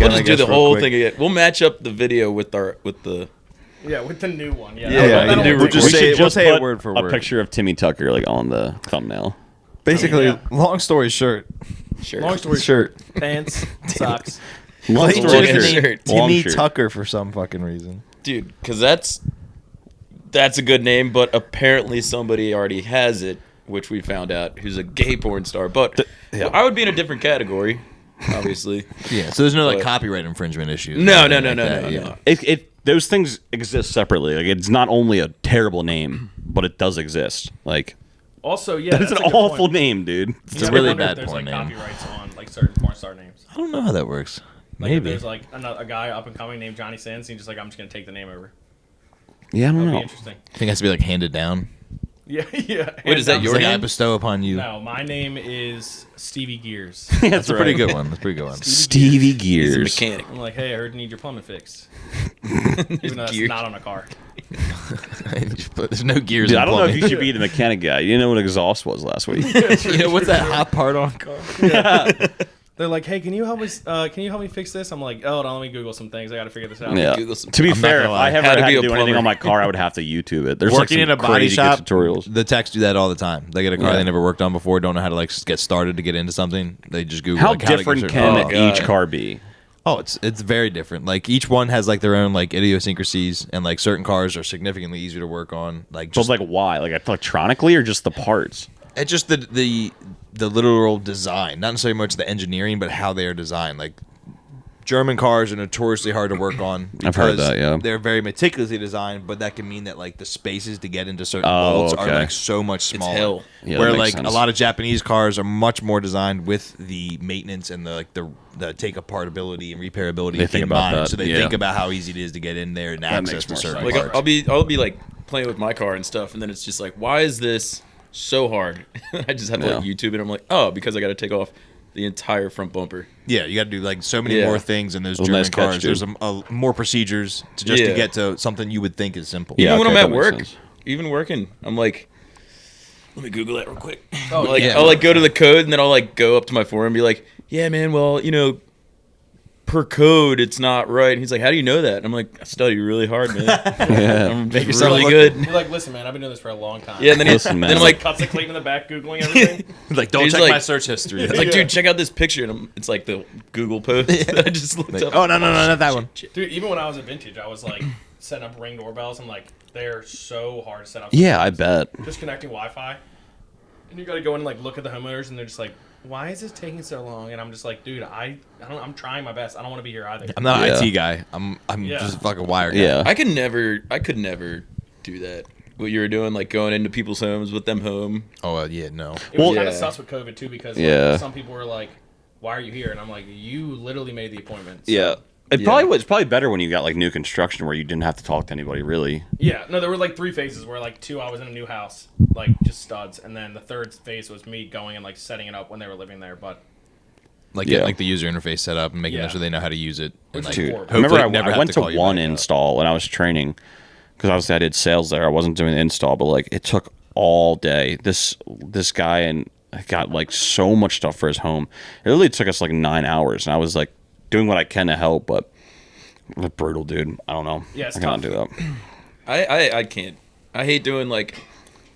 We'll just do the whole thing again. We'll match up the video with the. Yeah, with the new one. We'll say it word for word. A picture of Timmy Tucker like on the thumbnail. Basically, long story short. Long story short. Pants, socks. Long story short. Timmy shirt. Tucker for some fucking reason. Dude, because that's a good name, but apparently somebody already has it, which we found out, who's a gay porn star. But I would be in a different category, obviously. Yeah, so there's no like copyright infringement issues. No. Those things exist separately. Like, it's not only a terrible name, but it does exist. Like, also, yeah, that's an awful name, dude. It's a really bad porn name. copyrights on like certain porn star names. I don't know how that works. Like Maybe if there's like a guy up and coming named Johnny Sins, and he's just like, I'm just gonna take the name over. Yeah, I don't That'd know. be interesting. I think it has to be like handed down. Yeah. Wait, is that your Like name? I bestow upon you. No, my name is Stevie Gears. That's a pretty good one. Stevie Gears. He's a mechanic. I'm like, hey, I heard you need your plumbing fixed. Even though that's not on a car. There's no gears. Dude, in I don't know if plumbing. you should be the mechanic guy. You didn't know what exhaust was last week. What's that hot part on a car? Yeah. They're like, hey, can you help me fix this? I'm like, oh, let me Google some things. I got to figure this out. Yeah. Google some- To be I'm not fair, if gonna lie. I ever How to had be to a do anything plumber. on my car, I would have to YouTube it. There's Working like in some a body crazy shop, good tutorials. the techs do that all the time. They get a car Yeah. they never worked on before, don't know how to like get started to get into something. They just Google How like, how to different get can certain- each car be? Oh, it's very different. Like each one has like their own like idiosyncrasies, and like certain cars are significantly easier to work on. Like But just like why? Like electronically or just the parts? it's just the literal design, not necessarily much the engineering, but how they are designed. Like German cars are notoriously hard to work on. I've heard because that, yeah. They're very meticulously designed, but that can mean that like the spaces to get into certain Oh, bolts okay. are like so much smaller. hell. Yeah, that Where makes like sense. a lot of Japanese cars are much more designed with the maintenance and the take apart ability and repairability They think in about mind. that, So they yeah. think about how easy it is to get in there and access makes to more certain sense. Like parts. I'll be like playing with my car and stuff, and then it's just like, why is this so hard? I just have to like Yeah. YouTube it. I'm like, oh, because I got to take off the entire front bumper. Yeah, you got to do like so many Yeah. more things in those Well, German nice catch, cars. There's dude. more procedures to Yeah. get to something you would think is simple. Yeah. Even when okay, I'm at that makes work, sense. even working, I'm like, let me Google that real quick. Oh, like, yeah. I'll like go to the code, and then I'll like go up to my forum and be like, yeah, man, well, per code, it's not right. And he's like, how do you know that? And I'm like, I study really hard, man. I'm Make yourself really look good. You're like, listen, man, I've been doing this for a long time. Yeah, and then, Listen, man. then I'm like, cuts the cleat in the back, Googling everything. Like, don't He's check like- my search history. it's like, dude, check out this picture. And it's like the Google post that I just looked Like, up. oh, no, not that one. Dude, even when I was at Vintage, I was like setting up Ring doorbells. I'm like, they're so hard to set up. Yeah, I bet. Just connecting Wi-Fi, and you got to go in and like look at the homeowners, and they're just like, why is this taking so long? And I'm just like, dude, I'm trying my best. I don't want to be here either. I'm not Yeah. an IT guy. I'm Yeah. just a fucking wire guy. Yeah. I could never do that. What you were doing, like going into people's homes with them home. Oh, yeah, no. It was Well- kind of Yeah. sus with COVID too, because like, Yeah. some people were like, why are you here? And I'm like, you literally made the appointment. So- Yeah. It Yeah. probably was probably better when you got like new construction where you didn't have to talk to anybody really. Yeah, no, there were like 3 phases where like 2, I was in a new house, like just studs, and then the third phase was me going and like setting it up when they were living there. But Like Yeah. getting like the user interface set up and making Yeah. sure they know how to use it. And, Which like, is Dude, horrible. I remember hopefully never I have went to call you one back up. install when I was training because obviously I did sales there. I wasn't doing the install, but like it took all day. This guy and I got like so much stuff for his home. It literally took us like 9 hours, and I was like doing what I can to help, but it's brutal, dude. I don't know. Yeah, it's I can't tough. do that. I can't. I hate doing like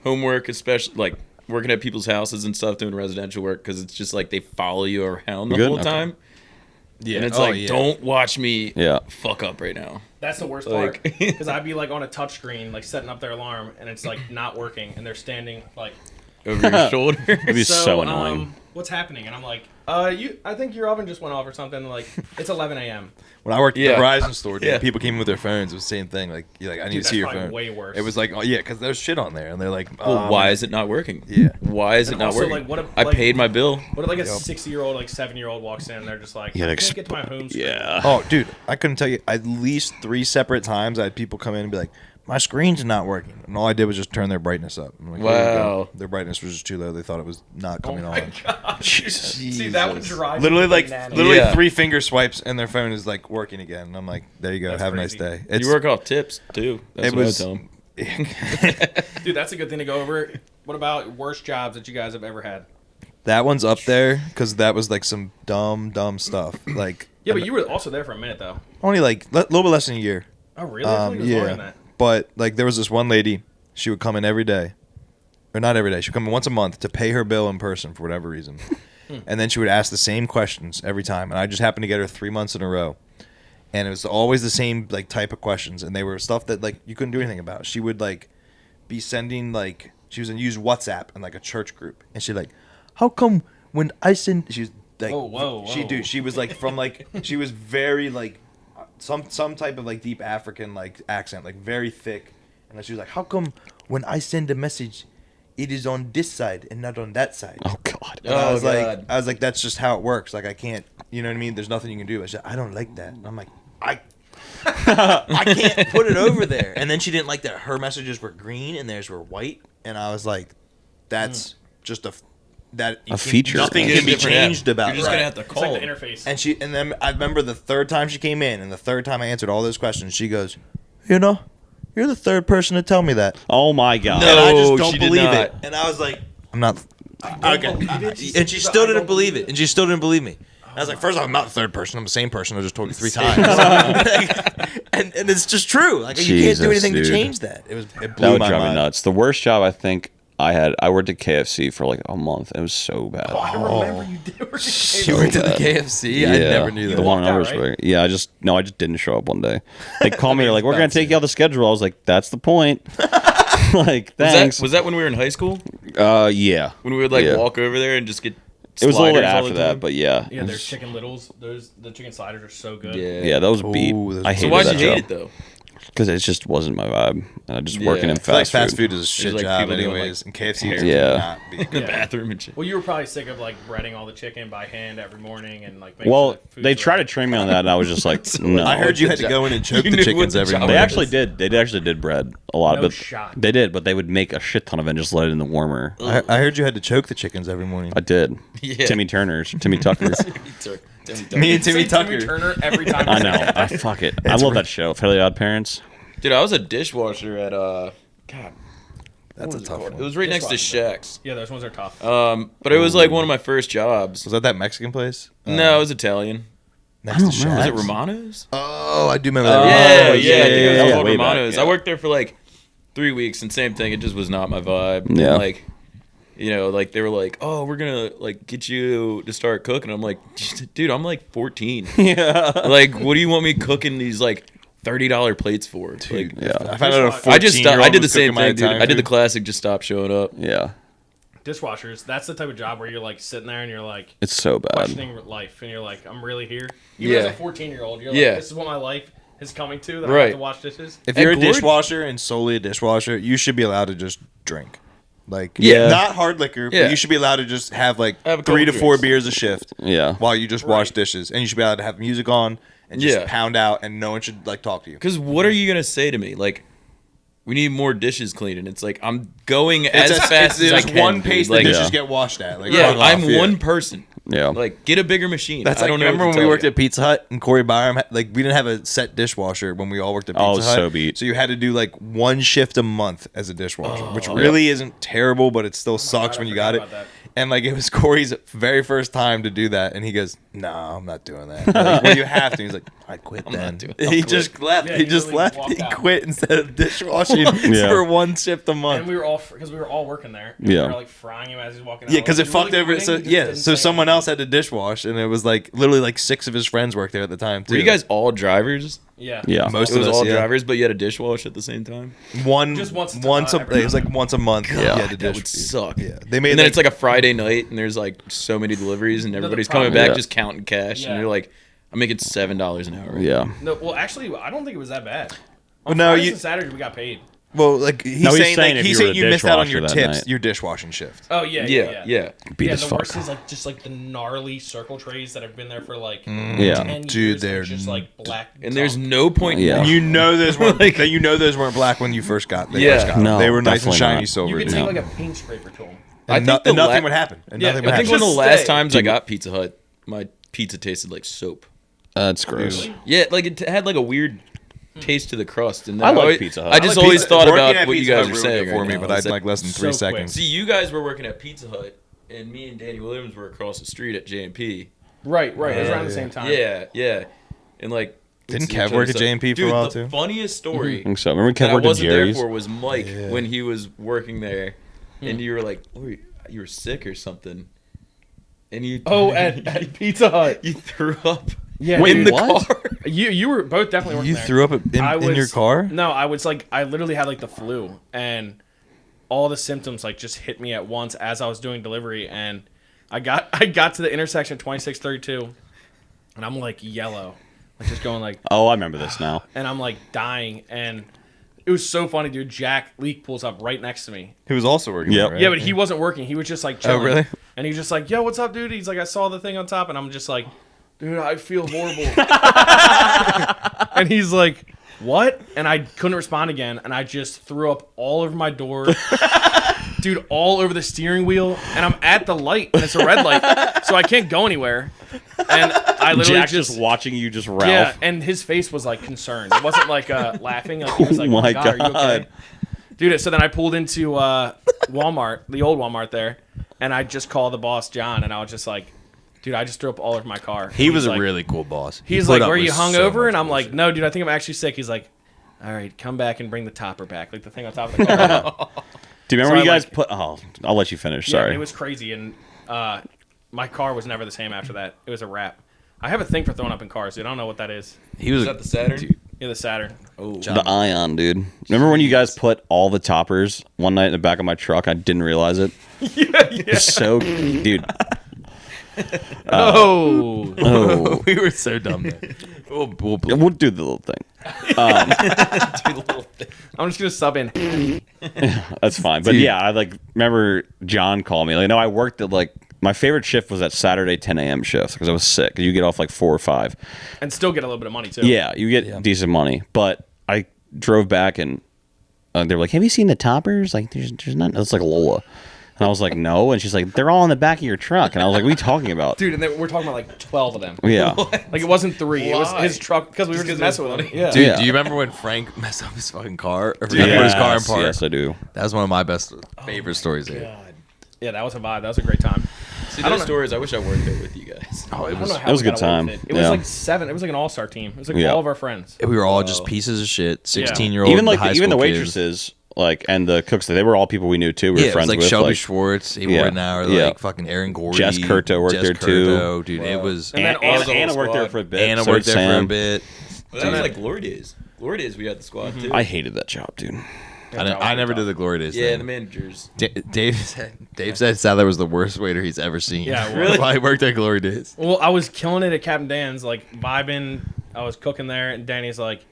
homework, especially like working at people's houses and stuff, doing residential work, because it's just like they follow you around the Good? whole Okay. time. Yeah. And it's Oh, like, yeah. don't watch me Yeah. fuck up right now. that's the worst Like- part, because I'd be like on a touch screen, like setting up their alarm, and it's like not working, and they're standing like. Over your shoulder. It'd be so annoying. What's happening? And I'm like, I think your oven just went off or something. Like, it's 11 a.m. When I worked at Yeah. the Verizon store, dude, Yeah. people came in with their phones. It was the same thing. Like, you're like, I need Dude, to see your that's phone. probably way worse. It was like, oh yeah, because there's shit on there, and they're like, Well, why is it not working? Yeah. Why is it And not also, working? like, what if, I like- paid my bill. What if like a 60-year-old, like 7-year-old walks in, and they're just like, Yeah, I like, can't get to my home screen. Yeah. Oh, dude, I couldn't tell you. At least 3 separate times, I had people come in and be like, my screen's not working, and all I did was just turn their brightness up. I'm like, "Here you go." Wow. Their brightness was just too low. They thought it was not Oh coming my on. god. Jesus. See, that would drive me Literally, like, bananas. literally Yeah. 3 finger swipes, and their phone is like working again. And I'm like, there you go. That's Have crazy. a nice day. It's, You work off tips too. That's It what was- I tell 'em. Dude, that's a good thing to go over. What about worst jobs that you guys have ever had? That one's up there because that was like some dumb stuff. Like Yeah, but you were also there for a minute though. only like a little bit less than a year. Oh really? I thought it was longer than that. But like there was this one lady. She would come in every day, or not every day. She would come in once a month to pay her bill in person for whatever reason, and then she would ask the same questions every time. And I just happened to get her 3 months in a row, and it was always the same like type of questions, and they were stuff that like you couldn't do anything about. She would like be sending like she was use WhatsApp in like a church group, and she'd like, how come when I send she was like Whoa. she was like from like she was very like some type of like deep African like accent, like very thick, and then she was like, how come when I send a message it is on this side and not on that side? Oh God. And I was like that's just how it works, like I can't, you know what I mean, there's nothing you can do. I said, I don't like that, and I'm like, I can't put it over there. And then she didn't like that her messages were green and theirs were white, and I was like, that's just a feature. Nothing Get a can be different changed app. about You're just that. gonna have to It's call. like the interface. And then I remember the third time she came in, and the third time I answered all those questions, she goes, you know, you're the third person to tell me that. Oh my God. And I No, just don't she did believe not. it. And I was like, I'm not. Okay. believe it? And she still didn't believe it. And she still didn't believe me. I was like, first off, I'm not the third person. I'm the same person. I just told you 3 times. and it's just true. Like you can't do Jesus, anything dude. to change that. It That blew would my drive me mind. nuts. The worst job I think I worked at KFC for like a month. It was so bad. I remember you did. You worked at the KFC? I never knew The that. one in walked out, Oversburg. right? Yeah, I just didn't show up one day. They called me. They're like, we're gonna take you out the schedule. I was like, that's the point. Like, thanks. Was that when we were in high school? Yeah. When we would like Yeah. walk over there and just get It was a little bit sliders all after the that, time? but yeah. Yeah, their chicken littles. The chicken sliders are so good. Yeah. Yeah, that was beat. Ooh, those I are- So hated why that did you hate job. it though? Because it just wasn't my vibe. Just working Yeah. in I I feel like fast fast food. food is a shit like job people doing, anyways, like, and KFC hair. should Yeah. not be. The Yeah. bathroom and shit. Well, you were probably sick of like breading all the chicken by hand every morning and like. Well, sure the they food's tried to right. train me on that, and I was just like, no. I heard you had to go in and choke You the knew what chickens the every job morning. They was. actually did bread a lot, No but shot. they did. But they would make a shit ton of it and just let it in the warmer. I heard you had to choke the chickens every morning. I did. Yeah. Timmy Tucker. Me and Timmy Say Tucker. Turner every time. I know. I fuck it. I love that show. Fairly Odd Parents. Dude, I was a dishwasher at God. That's what a was it tough called? one. It was right next to Dishwasher. Shaq's. Yeah, those ones are tough. But it was like one of my first jobs. Was that Mexican place? No, it was Italian. Next to I don't know. Was Shaq's? it Romano's? Oh, I do remember Yeah, that. yeah, yeah, dude, it yeah, was yeah. called Way back, Romano's. yeah. I worked there for like 3 weeks, and same thing. It just was not my vibe. And, Yeah. like, you know, like they were like, "Oh, we're gonna like get you to start cooking." I'm like, "Dude, I'm like 14. Yeah. Like, what do you want me cooking these like $30 plates for?" Like, Yeah. I found out a 14 I just stopped, I did the was same cooking my thing, dude. Italian I did the food. classic, just stop showing up. Yeah. Dishwashers. That's the type of job where you're like sitting there and you're like It's so bad. questioning life, and you're like, I'm really here. Even Yeah. as a 14-year-old, you're like, Yeah. this is what my life is coming to. That I Right. have to wash dishes. If you're a At Gord- dishwasher and solely a dishwasher, you should be allowed to just drink. Like, Yeah. not hard liquor, Yeah. but you should be allowed to just have like Have a couple 3 to 4 drinks. beers a shift Yeah. while you just wash Right. dishes. And you should be allowed to have music on and just Yeah. pound out, and no one should like talk to you. Because what are you gonna say to me? Like, we need more dishes cleaned, and it's like I'm going as fast as I there's can. one dude. pace like, the dishes Yeah. get washed at. Like, yeah, fuck off, I'm yeah. one person. Yeah. Like, get a bigger machine. That's I like, don't know. remember what when to we worked tell at Pizza Hut and Corey Byram, like we didn't have a set dishwasher when we all worked at Pizza Oh, Hut. so beat. So you had to do like one shift a month as a dishwasher, which really isn't terrible, but it still sucks God, I when you forgot got it. about that. And like it was Corey's very first time to do that, and he goes, "No, I'm not doing that." Like, well, you have to. He's like, "I quit I'm then." not doing it. He I'll just left. Yeah, he he just literally left. walked He out. quit instead of dishwashing Yeah. for one shift a month. And we were all because we were all working there. And Yeah. We were like frying him as he's walking out. Yeah, because Like, it "You fucked really over. quitting?" So He just yeah, didn't so say someone anything. else had to dishwash, and it was like literally like 6 of his friends worked there at the time too. Were you guys all drivers? Yeah. Yeah. Most It of was us, all yeah. drivers, but you had a dishwash at the same time. One Just once once a every it was like time. once a month. God, you had to that dish. would suck. Yeah, they made And then like, it's like a Friday night, and there's like so many deliveries, and the everybody's problem- coming back Yeah. just counting cash, Yeah. and you're like, I'm making $7 an hour. Yeah. No, well, actually, I don't think it was that bad. Well, On no, Fridays you- and Saturdays we got paid. well, like he's No, he's saying saying like if he's you were saying the you missed out on dishwasher your that tips, night. your dishwashing shift. Oh yeah, Yeah. Beat yeah, as the fuck. worst is like just like the gnarly circle trays that have been there for like Yeah. 10 Dude, years. they're They're just like black. And there's gunk. no point. Yeah. And you know those weren't Like- that you know those weren't black when you first got. They Yeah. first got them. No, they were nice and definitely shiny not. You silver. could and take like a paint scraper to them. I think the and nothing la- would happen. And Yeah, nothing I would I think happen. one of the Just last stay. times I got Pizza Hut, my pizza tasted like soap. That's gross. Yeah, like it had like a weird taste to the crust. And then I like always- Pizza Hut. I just like always pizza- thought working about at what you Pizza guys Hut are ruined it saying for right me, now. but It's I'd like less than so 3 quick. seconds. See, you guys were working at Pizza Hut, and me and Danny Williams were across the street at JMP. Right. It was around the same time. Yeah. And like, Didn't Kev work at JMP for a while too? The funniest story I think so. Remember Kev that I worked at wasn't there Jerry's? for was Mike when he was working there, and you were like, oh, you were sick or something, and you at Pizza Hut. you threw up. Yeah, Wait, in the what? car. You were both definitely working You there. threw up in your car? No, I was like, I literally had like the flu, and all the symptoms like just hit me at once as I was doing delivery, and I got to the intersection 2632, and I'm like yellow, like just going like, Oh, I remember this now. and I'm like dying, and it was so funny, dude. Jack Leak pulls up right next to me. He was also working Yep. there, right? Yeah, but he wasn't working. He was just like chilling. Oh, really? And he's just like, yo, what's up, dude? He's like, I saw the thing on top, and I'm just like, dude, I feel horrible. And he's like, what? And I couldn't respond again, and I just threw up all over my door. Dude, all over the steering wheel, and I'm at the light, and it's a red light, so I can't go anywhere. And I literally Jack just watching you just Ralph. yeah, and his face was like concerned. It wasn't like laughing. Like, he was like, Oh "Oh my my God, are you okay?" God. Dude, so then I pulled into Walmart, the old Walmart there, and I just called the boss, John, and I was just like, dude, I just threw up all over my car. He was He's a like, really cool boss. He's He like, put up were you with so hungover? much And I'm like, bullshit. no, dude, I think I'm actually sick. He's like, all right, come back and bring the topper back, like the thing on top of the car. Do you remember So when I you guys like- put? Oh, I'll let you finish. Yeah, Sorry. it was crazy, and my car was never the same after that. It was a wrap. I have a thing for throwing up in cars, dude. I don't know what that is. He was Is that the Saturn? Dude, Yeah, the Saturn. Oh, The Ion, dude. Remember when you guys put all the toppers one night in the back of my truck? I didn't realize it. Yeah. So, dude. Oh. we were so dumb there. We'll We'll do the little thing. I'm just gonna sub in. That's fine. But Dude. yeah, I like remember John called me. Like, no, I worked at like my favorite shift was that Saturday 10 a.m. shift because I was sick. You get off like 4 or 5. And still get a little bit of money too. Yeah, you get decent money. But I drove back and they were like, "Have you seen the toppers? Like, there's not." It's like Lola. And I was like, "No." And she's like, "They're all in the back of your truck." And I was like, "What are you talking about?" Dude, and we're talking about like 12 of them. Yeah. Like it wasn't 3. It was Why? his truck because we were just messing with him. Yeah. Dude, Yeah. do you remember when Frank messed up his fucking car? Or forgot to put his car in Yes, park? yes, I do. That was one of my best favorite stories there. Yeah, that was a vibe. That was a great time. See, I don't those know. stories. I wish I worked there with you guys. Oh, it I don't was. know how That was a we good got away time. with It, it was Yeah. like 7. It was like an all-star team. It was like Yeah. all of our friends. We were all just pieces of shit. 16-year-old, Even like high even the school kids. waitresses, like and the cooks, they were all people we knew too. We were Yeah, it was friends like with. Shelby like, Schwartz, Ava Yeah. Rittenauer, Yeah. like fucking Aaron Gordy. Jess Curto worked Jess there, too. Curto, dude. It was. And then Anna, also Anna the worked there squad. for a bit. Anna so worked did there for a Sam. bit. Well, that was like Glory Days. Glory Days, we had the squad too. I hated that job, dude. I never did the Glory Days. yeah, thing. the managers. Dave said Sadler was the worst waiter he's ever seen. Yeah, it was. Really? While he worked at Glory Days. Well, I was killing it at Captain Dan's, like vibing. I was cooking there, and Danny's like,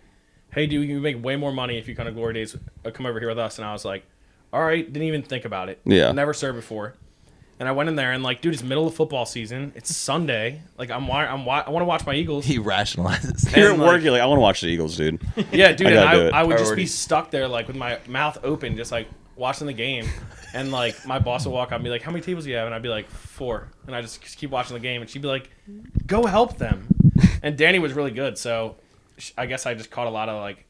"Hey, dude, you can make way more money if you come to Glory Days. Come over here with us." And I was like, "All right." Didn't even think about it. Yeah. Never served before. And I went in there and like, dude, it's middle of football season. It's Sunday. Like I want to watch my Eagles. He rationalizes. You're at And, work. like- You're like, I want to watch the Eagles, dude. Yeah, dude, I and gotta do it. I would just Priority. be stuck there like with my mouth open, just like watching the game. And like my boss would walk up and be like, "How many tables do you have?" And I'd be like, 4. And I just keep watching the game, and she'd be like, "Go help them." And Danny was really good, so I guess I just caught a lot of like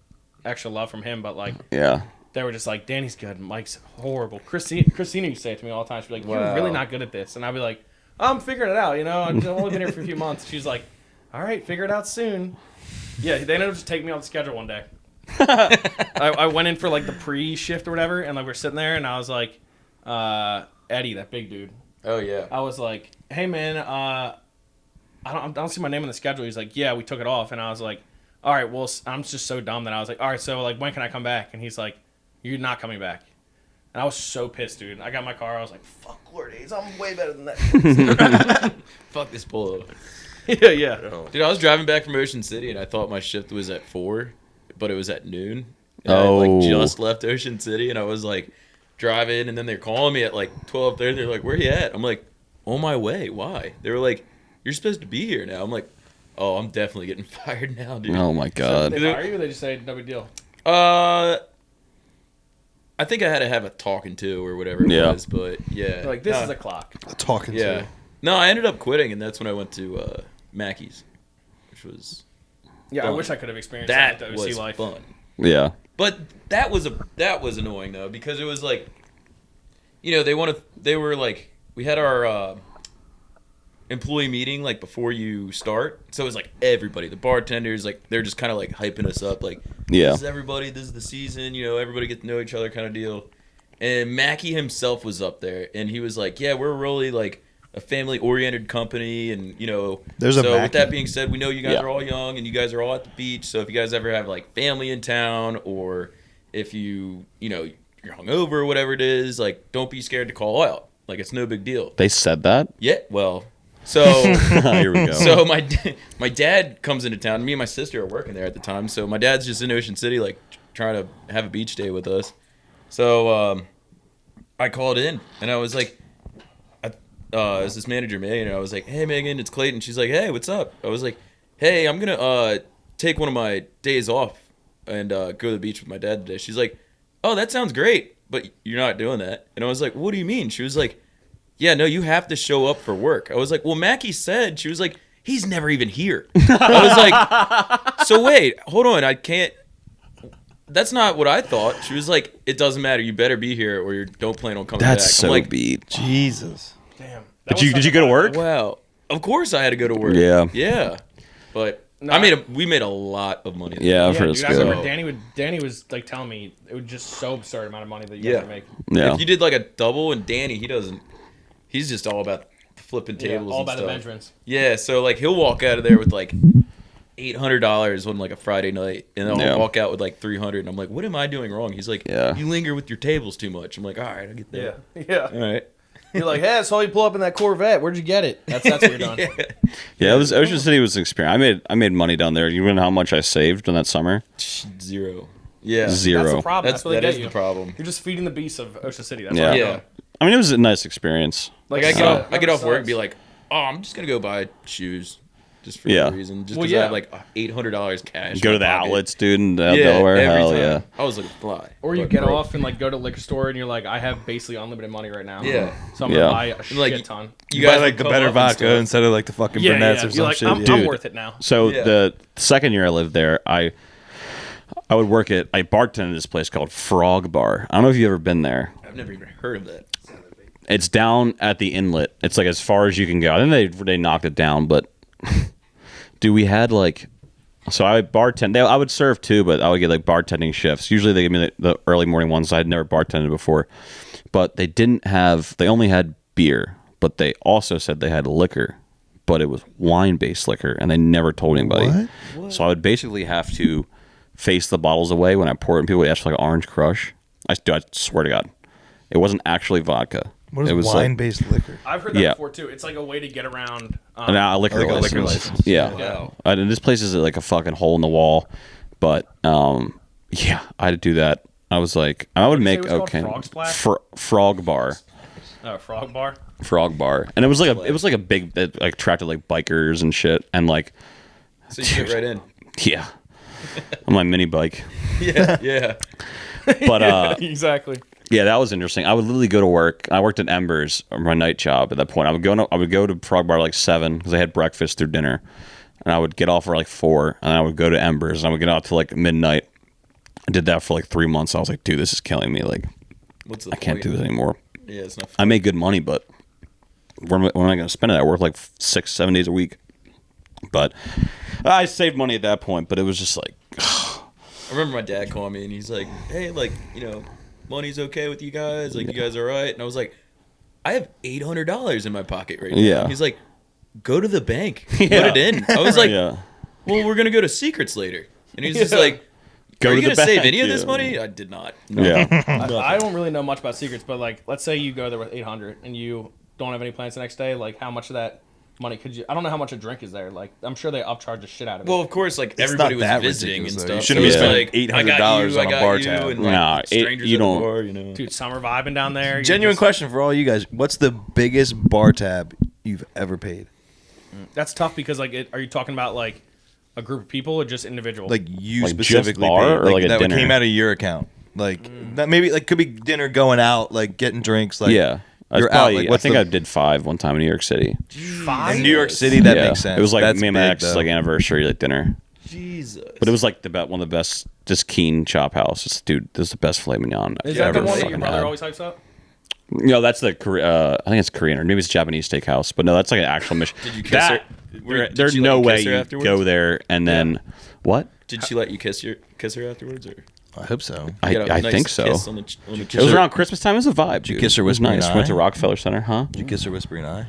extra love from him. But like Yeah. they were just like, "Danny's good, Mike's horrible." Christina used to say it to me all the time. She'd be like, "You're really not good at this," and I'd be like, "I'm figuring it out. You know, I've only been here for a few months." She's like, "All right, figure it out soon." Yeah, they ended up just taking me off the schedule one day. I went in for like the pre-shift or whatever, and like we're sitting there, and I was like, Eddie, that big dude. Oh yeah. I was like, "Hey man, I don't see my name on the schedule." He's like, "Yeah, we took it off," and I was like, "All right, well, I'm just so dumb that I was like, all right, so like when can I come back?" And he's like, "You're not coming back." And I was so pissed, dude. I got in my car. I was like, "Fuck Lord Days, I'm way better than that." Fuck this polo. yeah. Dude, I was driving back from Ocean City and I thought my shift was at 4, but it was at noon. And I Oh. like just left Ocean City and I was like driving, and then they're calling me at like 12:30. They're like, "Where you at?" I'm like, "On my way." Why? They were like, "You're supposed to be here now." I'm like, "Oh, I'm definitely getting fired now, dude." Oh my god. They fire you, or they just say no big deal. I think I had to have a talking to or whatever it Yeah. was, but yeah. They're like, this No, is a clock. Talking yeah. to. No, I ended up quitting, and that's when I went to Mackey's, which was Yeah, I fun. wish I could have experienced that that with the OC was life. fun. Yeah. But that was annoying though, because it was like, you know, they were like we had our employee meeting like before you start. So it was like everybody, the bartenders, like they're just kind of like hyping us up, like Yeah. this is everybody, this is the season, you know, everybody get to know each other kind of deal. And Mackie himself was up there, and he was like, "Yeah, we're really like a family-oriented company, and you know." There's a so with Mackie. that being said, we know you guys Yeah. are all young, and you guys are all at the beach. So if you guys ever have like family in town, or if you know you're hungover or whatever it is, like don't be scared to call out. Like it's no big deal. They said that? Yeah, well, so Here we go. so my dad comes into town. Me and my sister are working there at the time. So my dad's just in Ocean City, like trying to have a beach day with us. So I called in and I was like, is this manager Megan? And I was like, "Hey Megan, it's Clayton." She's like, "Hey, what's up?" I was like, "Hey, I'm gonna take one of my days off and go to the beach with my dad today." She's like, "Oh, that sounds great, but you're not doing that." And I was like, "What do you mean?" She was like, "Yeah, no, you have to show up for work." I was like, "Well, Mackie said." She was like, "He's never even here." I was like, "So wait, hold on, I can't." That's not what I thought. She was like, "It doesn't matter. You better be here, or you don't plan on coming That's back." so I'm like, beat. Jesus. Damn. Did you go to work? "Wow, of course I had to go to work." Yeah. yeah, but No, we made a lot of money. Yeah, I've Yeah, heard dude, it's I good. remember Danny was like telling me it was just so absurd amount of money that you Yeah. guys are making. Yeah. If you did like a double, and Danny, he's just all about flipping Yeah, tables. all and about the stuff. Benjamins. Yeah, so like he'll walk out of there with like $800 on like a Friday night, and then I'll Yeah. walk out with like 300, and I'm like, "What am I doing wrong?" He's like, Yeah. "You linger with your tables too much." I'm like, "All right, I get Yeah. that." Yeah. All right. You're like, hey, I saw you pull up in that Corvette. Where'd you get it? That's what you're doing. Yeah, it was Ocean City was an experience. I made money down there. You know how much I saved in that summer? Zero. Yeah. Zero. That's the problem. That's what they that get is you. the problem. You're just feeding the beasts of Ocean City. That's Yeah. what Yeah. I mean, it was a nice experience. Like I So- get off work and be sucks. like, "Oh, I'm just gonna go buy shoes, just for Yeah. no reason, just Well, because I yeah. have like $800 cash." Go in to the my pocket." outlets, dude, in Yeah, Delaware. every Hell time. yeah. I was like, "Fly." Or you But get broke. off and like go to the liquor store and you're like, I have basically unlimited money right now. Yeah. So I'm Yeah. gonna buy a And, like, shit ton. You You buy guys like would the come better up and vodka stuff. instead of like the fucking Yeah, brunettes yeah. or You're some like, shit. I'm yeah. worth it now. So Yeah. the second year I lived there, I would work at I bartended at this place called Frog Bar. I don't know if you've ever been there. I've never even heard of that. It's down at the inlet. It's like as far as you can go. I think they knocked it down, but dude, we had like so I would bartend. I would serve too, but I would get like bartending shifts. Usually they give me the early morning ones. I had never bartended before, but they didn't have. They only had beer, but they also said they had liquor, but it was wine-based liquor, and they never told anybody. What? So I would basically have to face the bottles away when I pour it, and people would ask for like Orange Crush. I swear to God, it wasn't actually vodka. What is it was wine-based liquor? I've heard that Yeah. before too. It's like a way to get around. Like a liquor Like a license. liquor license. Yeah. Wow. And this place is like a fucking hole in the wall, but yeah, I had to do that. I was like, I would What'd you say make it was called? okay. Frog Splash? Frog Bar. Frog bar. Frog Bar, and it was like a big it like attracted like bikers and shit, and like So you fit right in. yeah, on my mini bike. Yeah, yeah. But Exactly. yeah, that was interesting. I would literally go to work. I worked at Embers, my night job. At that point, I would go to Frog Bar like 7 because I had breakfast through dinner, and I would get off at like 4, and I would go to Embers, and I would get out till like midnight. I did that for like 3 months. I was like, dude, this is killing me. Like, What's the I can't point? do this anymore. Yeah, it's not. I made good money, but where am I going to spend it? I work like 6-7 days a week. But I saved money at that point, but it was just like, I remember my dad calling me and he's like, "Hey, like, you know, money's okay with you guys? Like, you guys all right?" And I was like, "I have $800 in my pocket right now." Yeah. He's like, "Go to the bank, Yeah. put it in." I was like, yeah. "Well, we're gonna go to Secrets later," and he's just like, Go "Are to you the gonna save bank, any of this yeah. money?" I did not. Yeah. I don't really know much about secrets, but like, let's say you go there with 800 and you don't have any plans the next day. Like, how much of that money could you? I don't know how much a drink is there. Like, I'm sure they upcharge the shit out of it. Well, of course, like It's everybody not was that visiting and ridiculous, stuff. though. You so shouldn't be it's spending like, I got $800 you, I on a got bar you, tab. and like Nah, strangers you at the don't- bar, you know. dude, summer vibing down there. You're Genuine just- question for all you guys: what's the biggest bar tab you've ever paid? That's tough because like, are you talking about like a group of people or just individual? Like you Like just specifically bar paid, or like a that dinner? came out of your account. Like that maybe like could be dinner, going out, like getting drinks. Like Yeah. you're out. Like I what's think the, I did 5 one time in New York City. in New York City? That Yeah. makes sense. It was like That's me and my big, ex's though. like anniversary like dinner. Jesus. But it was like one of the best, just Keen Chop House. It's, dude, this is the best filet mignon Is I've that the ever one that your fucking brother had. always hypes up? No, that's the I think it's Korean or maybe it's Japanese steakhouse. But no, that's like an actual mission. Did you kiss her? There's she let no you way kiss her you afterwards? go there and then what? Did she let you kiss her afterwards? Or I hope so. I, you got a I nice think so. kiss on the It was around Christmas time. It was a vibe. Did you kiss her It was whispering nice. eye? Went to Rockefeller Center, huh? Did you kiss her whispering eye?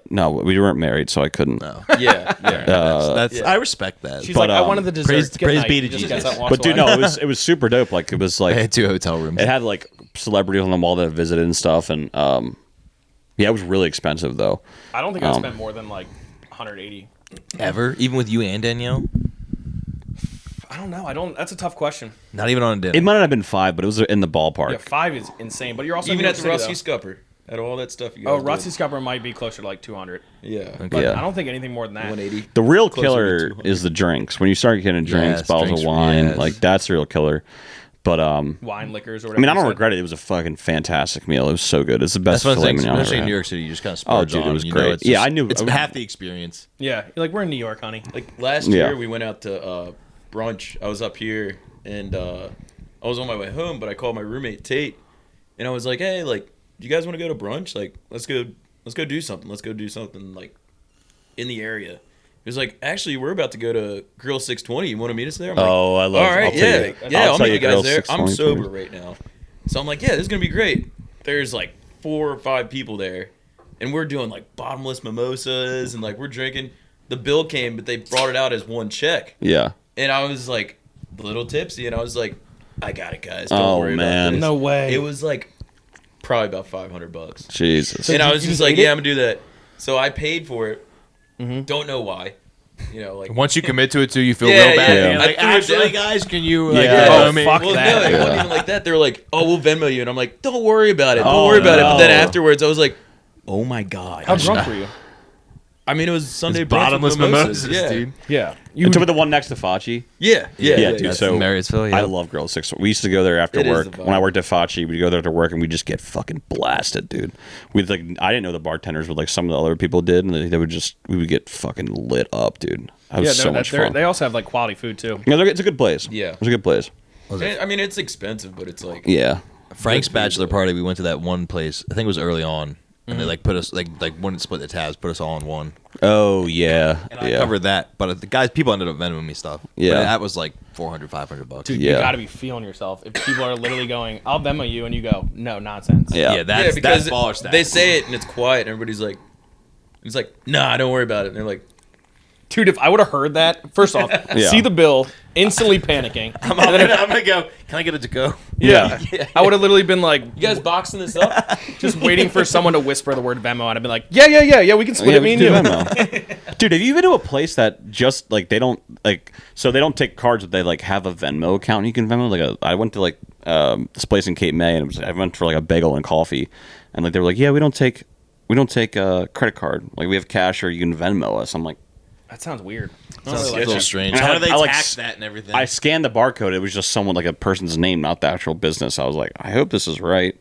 No, we weren't married, so I couldn't. No. Yeah. That's Yeah. I respect that. She's But, like, I wanted the dessert. praise- Good praise night. be to Just Jesus. gets up and walks But dude, away. no, it was super dope. Like it was I like had 2 hotel rooms. it had like celebrities on the wall that visited and stuff, and yeah, it was really expensive though. I don't think I spent more than like 180. Ever, even with you and Danielle, I don't know. I don't. That's a tough question. not even on a dinner. It might not have been 5, but it was in the ballpark. Yeah, 5 is insane. But you're also in Even New at the York Rusty City, though. Scupper, at all that stuff you guys Oh, did. Rusty Scupper might be closer to like 200. Yeah. Okay. But Yeah. I don't think anything more than that. 180. The real Closer to killer 200. is the drinks. When you start getting drinks, Yes, bottles drinks, of wine, yes. like that's the real killer. But Wine, liquors, or I whatever. mean, I you don't said. regret it. It was a fucking fantastic meal. It was so good. It's the best That's what filet I'm saying. mignon I Especially ever in New had. York City, you just kind of Oh, splurge dude, it on. was You know, great. it's Yeah, just- I knew- it's I- half the experience. Yeah, you're like, we're in New York, honey. Like last Yeah. year, we went out to brunch. I was up here, and I was on my way home, but I called my roommate Tate, and I was like, "Hey, like, do you guys want to go to brunch? Like, let's go do something. Let's go do something like in the area." He was like, "Actually, we're about to go to Grill 620. You want to meet us there?" I'm like, Oh, I love. all right, I'll tell yeah, you, yeah, I'll tell meet you guys Girls there. I'm 620 sober stories. right now, so I'm like, "Yeah, this is gonna be great." There's like 4 or 5 people there, and we're doing like bottomless mimosas, and like we're drinking. The bill came, but they brought it out as one check. Yeah. And I was like a little tipsy, and I was like, "I got it, guys. Don't Oh, worry man. about this." No way. It was like probably about $500, Jesus. and I was you just just like, ate "Yeah, it? I'm gonna do that." So I paid for it. Don't know why. You know, like Once you commit to it, too, you feel Yeah, real bad. yeah. You're I like, threw it actually, down. guys, can you like Yeah. Venmo Oh, me? fuck well, that. no, it Yeah. wasn't even like that. They were like, "Oh, we'll Venmo you," and I'm like, "Don't worry about it. Don't Oh, worry about it." But then no. afterwards, I was like, "Oh my god." How drunk were you? I mean, it was Sunday It's brunch with bottomless mimosas, yeah. dude. Yeah. You took the one next to Facci. Yeah, Yeah, dude. That's So in Marysville, yeah. I love Grill 6. We used to go there after It is work. the vibe. When I worked at Facci, we'd go there to work and we'd just get fucking blasted, dude. We'd like, I didn't know the bartenders, but like some of the other people did, and they would just, we would get fucking lit up, dude. That was so much fun. They also have like quality food too. Yeah, it's a good place. Yeah. It's a good place. I mean, it's expensive, but it's like Yeah. Frank's Good food, bachelor though. party, we went to that one place. I think it was early on, and they like put us like wouldn't split the tabs, put us all in one. Oh yeah. And I Yeah. covered that, but the guys, people ended up Venmoing me stuff. Yeah. But that was like $400-$500. Dude, Yeah. you got to be feeling yourself. If people are literally going, "I'll Venmo you," and you go, "No, nonsense." Yeah. Yeah, that's because baller stats. they say it and it's quiet, and everybody's like, it's like, "Nah, don't worry about it." And they're like, Dude, if I would have heard that, first off, Yeah. see the bill, instantly panicking. I'm gonna go. Can I get it to go? Yeah. I would have literally been like, "You guys boxing this up?" just waiting for someone to whisper the word Venmo, and I'd be like, yeah, we can split Yeah, it, me we and can you. do Venmo. Dude, have you been to a place that just like they don't like so they don't take cards, but they like have a Venmo account and you can Venmo? Like I went to like this place in Cape May and I went for like a bagel and coffee, and like they were like, yeah, we don't take credit card. Like we have cash or you can Venmo us. I'm like, That sounds weird. Sounds a sketchy. little strange. And How I do they like- I like tax s- that and everything? I scanned the barcode. It was just someone like a person's name, not the actual business. I was like, I hope this is right.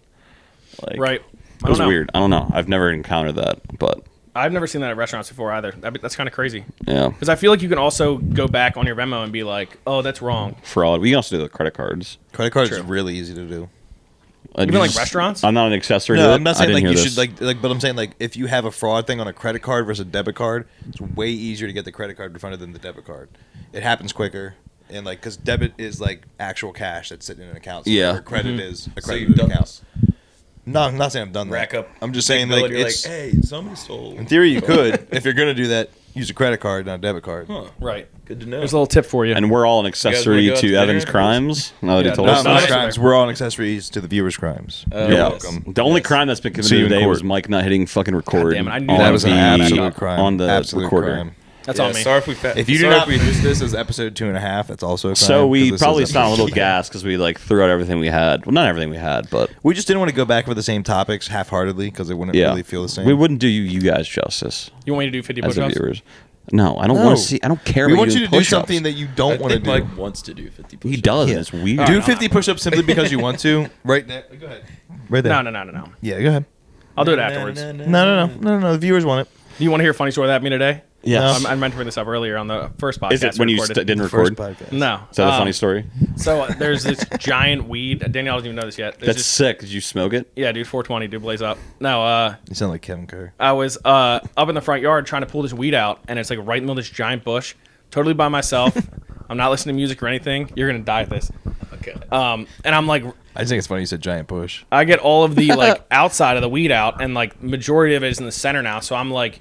Like, Right. It was weird. I don't know. I've never encountered that, but I've never seen that at restaurants before either. That's kind of crazy. yeah, Because I feel like you can also go back on your Venmo and be like, "Oh, that's wrong." fraud. We can also do the credit cards. Credit cards is really easy to do. Even like restaurants? I'm not an accessory. No, to it. I'm not I saying didn't like you hear should like, but I'm saying like if you have a fraud thing on a credit card versus a debit card, it's way easier to get the credit card refunded than the debit card. It happens quicker, and like because debit is like actual cash that's sitting in an account. So Yeah. whatever credit is a So credit you've done account. this. No, I'm not saying I've done that. Rack up. I'm just big saying bill like and you're it's "Hey, somebody stole." in theory you could if you're gonna do that use a credit card not a debit card. Huh. Right. Good to know. There's a little tip for you. And we're all an wanna accessory go out to to Evan's dinner? crimes. Now that Yeah, he told no, us Not no, that. crimes. We're all accessories to the viewers' crimes. Oh, You're Yeah. welcome. The only Yes. crime that's been committed See you in today court. was Mike not hitting fucking record. damn it, I knew on that That was an the- absolute crime. on the absolute recorder. crime. That's Yeah, on me. Sorry if we If you do sorry not if we use this as episode 2.5, that's also a crime. So 'cause we this probably is sound a little episode- gassed because we like threw out everything we had. Well, not everything we had, but We just didn't want to go back over the same topics half-heartedly because it wouldn't yeah, really feel the same. we wouldn't do you guys justice You want me to do 50 as the push-ups? viewers. No, I don't No. want to see. I don't care. We about want you doing to do push-ups. something that you I don't want to think do. Mike wants to do 50 He push-ups. does. Yeah. And it's weird. All Do right, 50 push-ups simply because you want to. Right there. Go ahead. Right there. No. Yeah, go ahead. I'll do it afterwards. No. The viewers want it. Do you want to hear a funny story that happened to me today? Yes. I meant to bring this up earlier on the first podcast. Is it when you didn't record? First podcast. No. Is that a funny story? So there's this giant weed. Danielle doesn't even know this yet. There's That's this, sick. Did you smoke it? yeah, dude. 420, dude. Blaze up. No. You sound like Kevin Kerr. I was up in the front yard trying to pull this weed out, and it's like right in the middle of this giant bush, totally by myself. I'm not listening to music or anything. You're gonna die at this. Okay. And I'm like, I just think it's funny you said giant bush. I get all of the like outside of the weed out, and like majority of it is in the center now. So I'm like,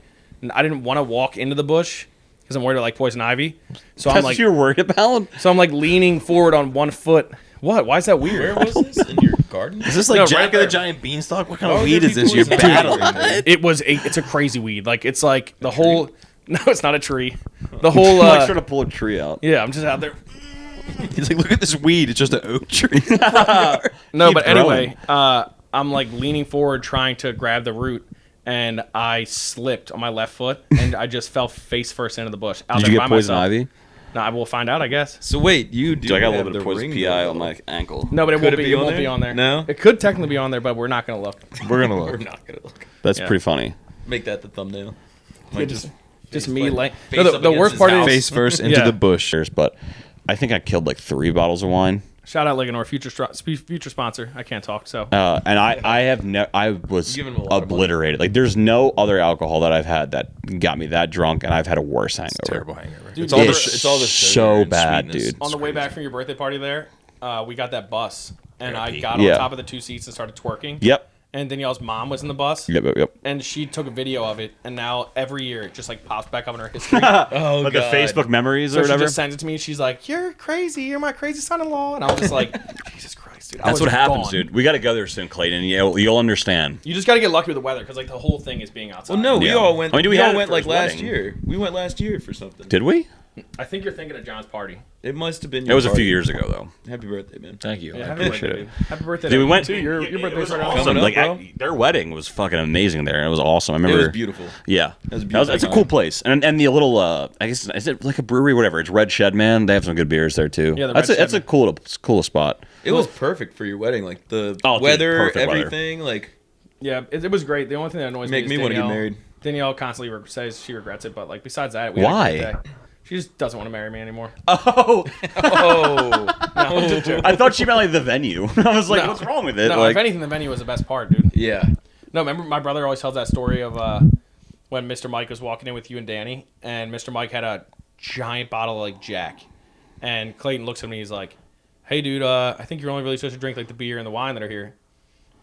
I didn't want to walk into the bush because I'm worried about like poison ivy. So That's I'm like, what you're worried about? so I'm like leaning forward on one foot. What? Why is that weird? Where was this? In your garden? Is this like No, Jack right of the there. Giant Beanstalk? What kind Oh, of weed there'd is be this? You're poison ivy. battling. It's a crazy weed. Like it's like the whole. No, it's not a tree. The whole. I'm like trying to pull a tree out. Yeah, I'm just out there. He's like, look at this weed. It's just an oak tree. No, Keep but growing. anyway, I'm like leaning forward trying to grab the root, and I slipped on my left foot, and I just fell face first into the bush. Out Did there you by get poison myself. ivy? No, I will find out, I guess. So wait, you do Dude, I got a have little bit of the poison ring PI though. on my ankle. No, but it Could won't it be. be It on won't there? be on there. No? It could technically be on there, but we're not gonna look. We're gonna We're look. not gonna look. That's Yeah. pretty funny. Make that the thumbnail. Yeah, Like just face me like, like. face No, up the against worst his part house. is Face first into Yeah. the bush. But I think I killed like 3 bottles of wine. shout out Ligonor, future sponsor. I can't talk, so And I was Giving him a lot of money. obliterated. Like there's no other alcohol that I've had that got me that drunk, and I've had a worse hangover. Terrible hangover. Dude, It's all the, it's it's all the so sugar and bad, sweetness. dude. on the way back from your birthday party there, we got that bus, and I got on Yeah. top of the 2 seats and started twerking. Yep. And Danielle's mom was in the bus. Yep. And she took a video of it, and now every year it just like pops back up in her history. Oh, Like the God. Facebook memories So or she whatever. just sends it to me. She's like, "You're crazy. You're my crazy son-in-law." And I was just like, "Jesus Christ, dude!" I That's was what happens, gone. dude. We got to go there soon, Clayton. You'll understand. You just got to get lucky with the weather because like the whole thing is being outside. Well, no, we Yeah. all went. I mean, we we had all it went for like his last wedding. year. We went last year for something. Did we? I think you're thinking of John's party. It must have been. It Your was a few party. year ago, though. Happy birthday, man. Thank you. Yeah, I happy appreciate birthday, it. dude. Happy birthday, Dude, we to went. too. Your birthday's right around. Awesome. Coming up, Like bro. their wedding was fucking amazing there. It was awesome. I It remember. was beautiful. Yeah, That was a it's beautiful a cool time. place, and the little I guess is it like a brewery, whatever. It's Red Shed, man. They have some good beers there too. Yeah, the that's Red that's Shed, a cool spot. It was perfect for your wedding. Like the Oh, dude, weather, perfect weather. everything. Like Yeah, it was great. The only thing that annoys Make me me is wanna get Danielle. married. Danielle constantly says she regrets it, but like besides that, we had a Why? great day. She just doesn't want to marry me anymore. Oh, oh, No, I'm just joking. I thought she meant like the venue. I was like, No. what's wrong with it? No, like, if anything, the venue was the best part, dude. yeah. No, remember my brother always tells that story of when Mr. Mike was walking in with you and Danny, and Mr. Mike had a giant bottle of like Jack, and Clayton looks at me, he's like, "Hey, dude, I think you're only really supposed to drink like the beer and the wine that are here."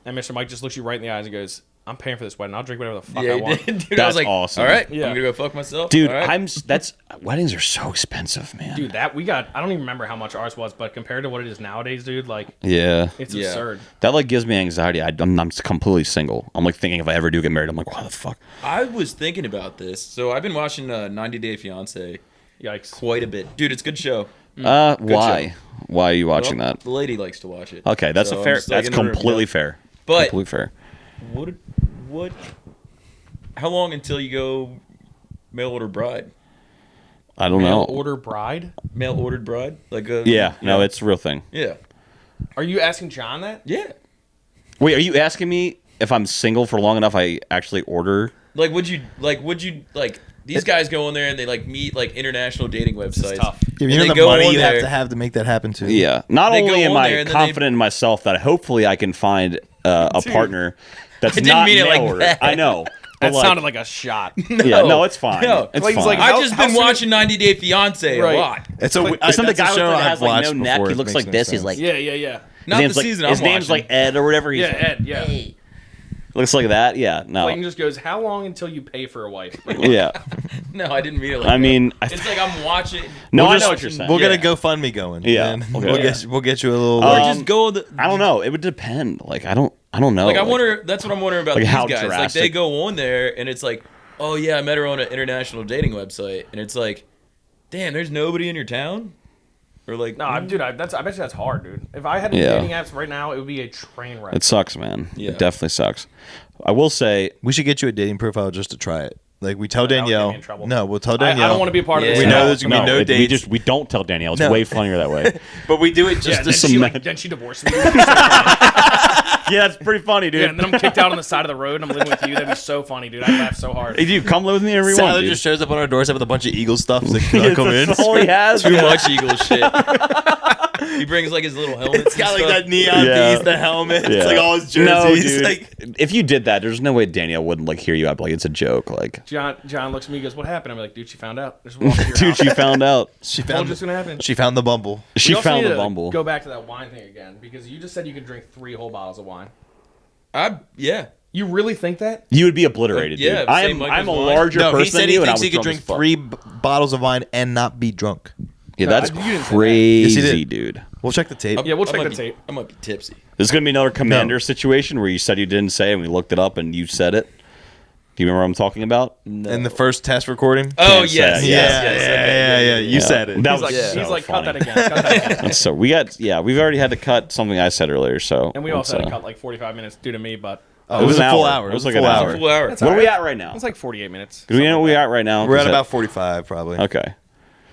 And Mr. Mike just looks you right in the eyes and goes, "I'm paying for this wedding. I'll drink whatever the fuck Yeah, I he want." did. Dude, I That's was like, awesome. All right, Yeah. I'm gonna go fuck myself. dude, All right. weddings are so expensive, man. Dude, that we got, I don't even remember how much ours was, but compared to what it is nowadays, dude, like, Yeah, it's Yeah. absurd. that like gives me anxiety. I'm completely single. I'm like thinking if I ever do get married, I'm like, why the fuck? I was thinking about this. So I've been watching 90 Day Fiance Yikes. quite a bit. Dude, it's a good show. Why? Why are you watching Well, that? The lady likes to watch it. Okay, that's So a I'm fair. just, like, That's in the room, completely yeah. fair. But Completely fair. what? How long until you go mail order bride? I don't Mail know. order bride? Mail ordered bride? Like a Yeah, no, it's a real thing. yeah, Are you asking John that? yeah. Wait, are you asking me if I'm single for long enough? I actually order. Like, would you like these guys go in there and they like meet like international dating websites? tough. Yeah, And you know they the go money on you there. have to make that happen too. Yeah. Not They only go am on I there and then confident in myself that hopefully I can find a partner that's I didn't not mean it like mail order. that. I know. That But, like, sounded like a shot. yeah. No, it's fine. No. It's Clayton's fine. like, I've just How been soon- watching 90 Day Fiance Right. a lot. It's a. It's not the that's a guy show that has I've like no watched neck. before. He It looks makes like no this. He's sense. like Yeah, yeah, yeah. Not his the name's season like, I'm his name's watching. like Ed or whatever. He's Yeah, Ed, yeah. looks like that. Yeah. No. Clayton just goes, "How long until you pay for a wife?" Like, Yeah. No, I didn't mean it like I that. mean, It's like I'm watching. no, We'll I just- know what you're saying. We'll Yeah. get a GoFundMe going. Yeah. and Okay. we'll get you a little. Or like, just go. I don't know. It would depend. Like I don't know. Like I wonder. That's what I'm wondering about Like, these how guys. Like drastic? they go on there and it's like, oh yeah, I met her on an international dating website, and it's like, damn, there's nobody in your town, or like, no, dude, I bet you that's hard, dude. If I had Yeah. dating apps right now, it would be a train wreck. It sucks, man. Yeah. It definitely sucks. I will say, we should get you a dating profile just to try it. Like we tell That would get me Danielle. in trouble. No, we'll tell I Danielle. don't want to be a part of Yeah. this. We know now. there's gonna be no dates. We don't tell Danielle. It's No. way funnier that way. But we do it Yeah, just then, to then she divorced me. Yeah, that's pretty funny, dude. Yeah, and then I'm kicked out on the side of the road and I'm living with you. That'd be so funny, dude. I'd laugh so hard. Hey, dude, come live with me every Sally one, dude. just shows up on our doorstep with a bunch of Eagle stuff. He's like, "Can I come in?" That's all he has. Too much Eagle shit. He brings like his little helmet. It's got like that neon Yeah. piece, the helmet. Yeah. It's like all his jerseys. No, dude. Like, If you did that, there's no way Danielle wouldn't like hear you out. Like it's a joke. Like, John looks at me and goes, "What happened?" I'm like, "Dude, she found out." Just walk to your dude, house. she found out. she Told found you it's gonna happen. she found the bumble. She We also found need the to bumble. Go back to that wine thing again because you just said you could drink 3 whole bottles of wine. Yeah. You really think that? You would be obliterated, Yeah, dude. same like I'm as a wine. larger No, person he said than he you, and I thinks was he could drunk drink as fuck. 3 bottles of wine and not be drunk. Yeah, No, that's you didn't say that. Yes, he crazy, did. dude. We'll check the tape. Yeah, we'll I check might the be- tape. I might be tipsy. This is gonna be another commander situation where you said you didn't say, it and we looked it up, and you said it. Do you remember what I'm talking about? In the first test recording. Oh Can't yes, say. yes, yeah, yes. yeah, okay, yeah. You said it. That He's was like, so he's like, cut funny. that again. Cut that again. And so we've already had to cut something I said earlier. So And we also had to so- cut like 45 minutes due to me, but Oh, it was an a full hour. hour. It was a like full an hour. hour. Full hour. That's What all are we right. at right now? it's like 48 minutes. Do we know where we at right now? We're at 'Cause about 45 probably. Okay.